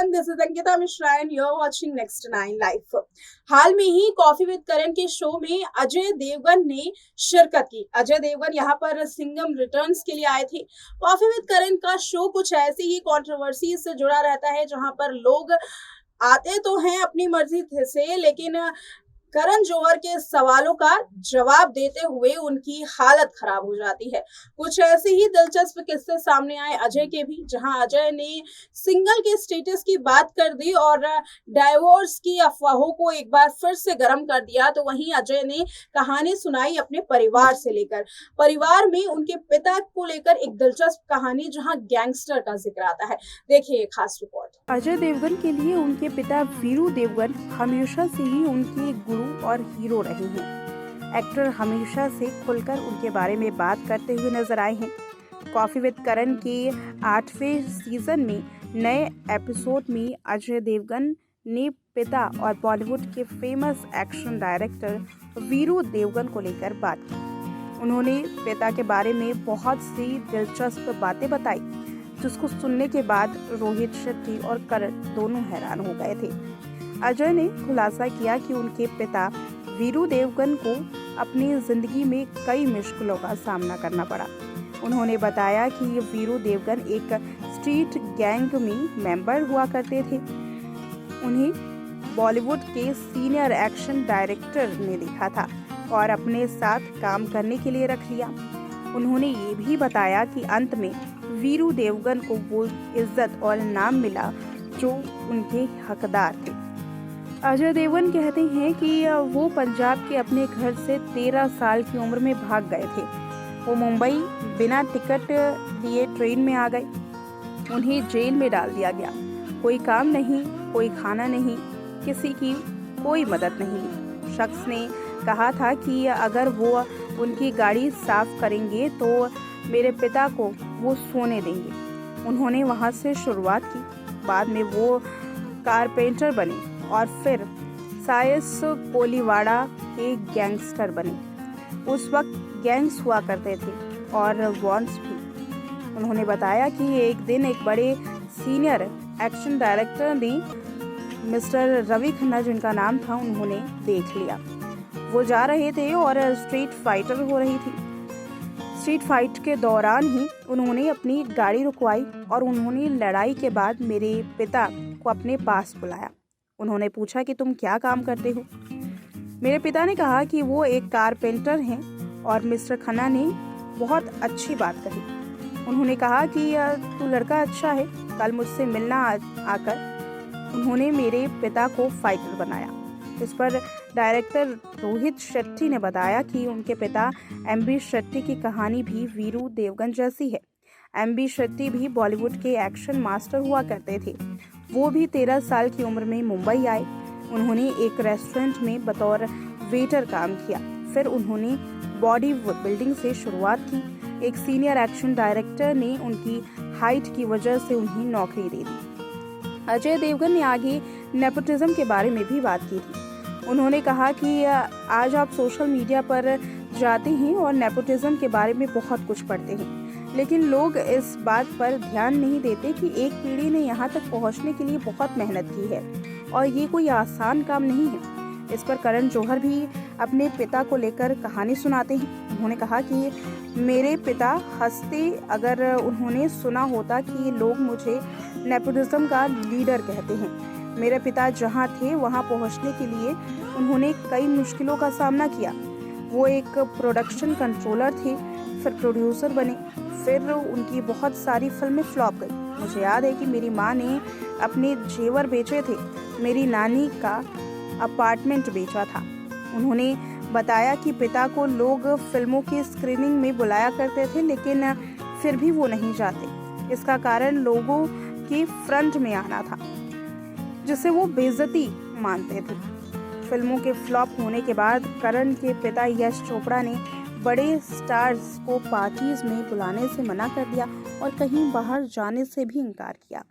Everyone, this is Ankita Mishra and you are watching next 9 live. हाल में ही कॉफी विद करण के शो में अजय देवगन ने शिरकत की। अजय देवगन यहां पर सिंघम रिटर्न्स के लिए आए थे। कॉफी विद करण का शो कुछ ऐसी ही कंट्रोवर्सी से जुड़ा रहता है, जहां पर लोग आते तो हैं अपनी मर्जी से, लेकिन करण जौहर के सवालों का जवाब देते हुए उनकी हालत खराब हो जाती है। कुछ ऐसे ही दिलचस्प किस्से सामने आए अजय के भी, जहां अजय ने सिंगल के स्टेटस की बात कर दी और डाइवोर्स की अफवाहों को एक बार फिर से गर्म कर दिया। तो वहीं अजय ने कहानी सुनाई अपने परिवार से लेकर। परिवार में उनके पिता को लेकर एक दिलचस्प कहानी, जहां गैंगस्टर का जिक्र आता है। देखिए एक खास रिपोर्ट। अजय देवगन के लिए उनके पिता वीरू देवगन हमेशा से ही उनके गुरु और हीरो रहे हैं। एक्टर हमेशा से खुलकर उनके बारे में बात करते हुए नजर आए हैं। कॉफी विद करण के 8वें सीजन में नए एपिसोड में अजय देवगन ने पिता और बॉलीवुड के famous action director Veeru Devgan को लेकर बात की। उन्होंने पिता के बारे में बहुत सी दिलचस्प बातें बताई, जिसको सुनने के बाद रोहित शेट्टी और करण दोनों हैरान हो गए थे। अजय ने खुलासा किया कि उनके पिता वीरू देवगन को अपनी जिंदगी में कई मुश्किलों का सामना करना पड़ा। उन्होंने बताया कि वीरू देवगन एक स्ट्रीट गैंग में मेंबर हुआ करते थे। उन्हें बॉलीवुड के सीनियर एक्शन डायरेक्टर ने देखा था और अपने साथ काम करने के लिए रख लिया। उन्होंने ये भी बताया कि अंत में वीरू देवगन को वो इज्जत और नाम मिला जो उनके हकदार थे। अजय देवगन कहते हैं कि वो पंजाब के अपने घर से 13 साल की उम्र में भाग गए थे। वो मुंबई बिना टिकट लिए ट्रेन में आ गए। उन्हें जेल में डाल दिया गया। कोई काम नहीं, कोई खाना नहीं, किसी की कोई मदद नहीं। शख्स ने कहा था कि अगर वो उनकी गाड़ी साफ करेंगे तो मेरे पिता को वो सोने देंगे। उन्होंने वहाँ से शुरुआत की। बाद में वो कारपेंटर बने और फिर साइस कोलीवाड़ा के गैंगस्टर बने। उस वक्त गैंग्स हुआ करते थे और वॉन्स भी। उन्होंने बताया कि एक दिन एक बड़े सीनियर एक्शन डायरेक्टर ने मिस्टर रवि खन्ना, जिनका नाम था, उन्होंने देख लिया। वो जा रहे थे और स्ट्रीट फाइटर हो रही थी। स्ट्रीट फाइट के दौरान ही उन्होंने अपनी गाड़ी रुकवाई और उन्होंने लड़ाई के बाद मेरे पिता को अपने पास बुलाया। उन्होंने पूछा कि तुम क्या काम करते हो। मेरे पिता ने कहा कि वो एक कारपेंटर हैं और मिस्टर खन्ना ने बहुत अच्छी बात कही। उन्होंने कहा कि तू लड़का अच्छा है, कल मुझसे मिलना आकर। उन्होंने मेरे पिता को फाइटर बनाया। इस पर डायरेक्टर रोहित शेट्टी ने बताया कि उनके पिता एमबी शेट्टी की कहानी भी वीरू देवगन जैसी है। एमबी शेट्टी भी बॉलीवुड के एक्शन मास्टर हुआ करते थे। वो भी 13 साल की उम्र में मुंबई आए। उन्होंने एक रेस्टोरेंट में बतौर वेटर काम किया। फिर उन्होंने बॉडी बिल्डिंग से शुरुआत की। एक सीनियर एक्शन डायरेक्टर ने उनकी हाइट की वजह से उन्हें नौकरी दे दी। अजय देवगन ने आगे नेपोटिज्म के बारे में भी बात की थी। उन्होंने कहा कि आज आप सोशल मीडिया पर जाते हैं और नेपोटिज्म के बारे में बहुत कुछ पढ़ते हैं, लेकिन लोग इस बात पर ध्यान नहीं देते कि एक पीढ़ी ने यहाँ तक पहुँचने के लिए बहुत मेहनत की है और ये कोई आसान काम नहीं है। इस पर करण जौहर भी अपने पिता को लेकर कहानी सुनाते हैं। उन्होंने कहा कि मेरे पिता हंसते अगर उन्होंने सुना होता कि लोग मुझे नेपोटिज्म का लीडर कहते हैं। मेरे पिता जहाँ थे वहाँ पहुँचने के लिए उन्होंने कई मुश्किलों का सामना किया। वो एक प्रोडक्शन कंट्रोलर थे, फिर प्रोड्यूसर बने, फिर उनकी बहुत सारी फिल्में फ्लॉप गई। मुझे याद है कि मेरी माँ ने अपने जेवर बेचे थे, मेरी नानी का अपार्टमेंट बेचा था। उन्होंने बताया कि पिता को लोग फिल्मों की स्क्रीनिंग में बुलाया करते थे, लेकिन फिर भी वो नहीं जाते। इसका कारण लोगों के फ्रंट में आना था, जिसे वो बेइज्जती मानते थे। फिल्मों के फ्लॉप होने के बाद करण के पिता यश चोपड़ा ने बड़े स्टार्स को पार्टीज में बुलाने से मना कर दिया और कहीं बाहर जाने से भी इनकार किया।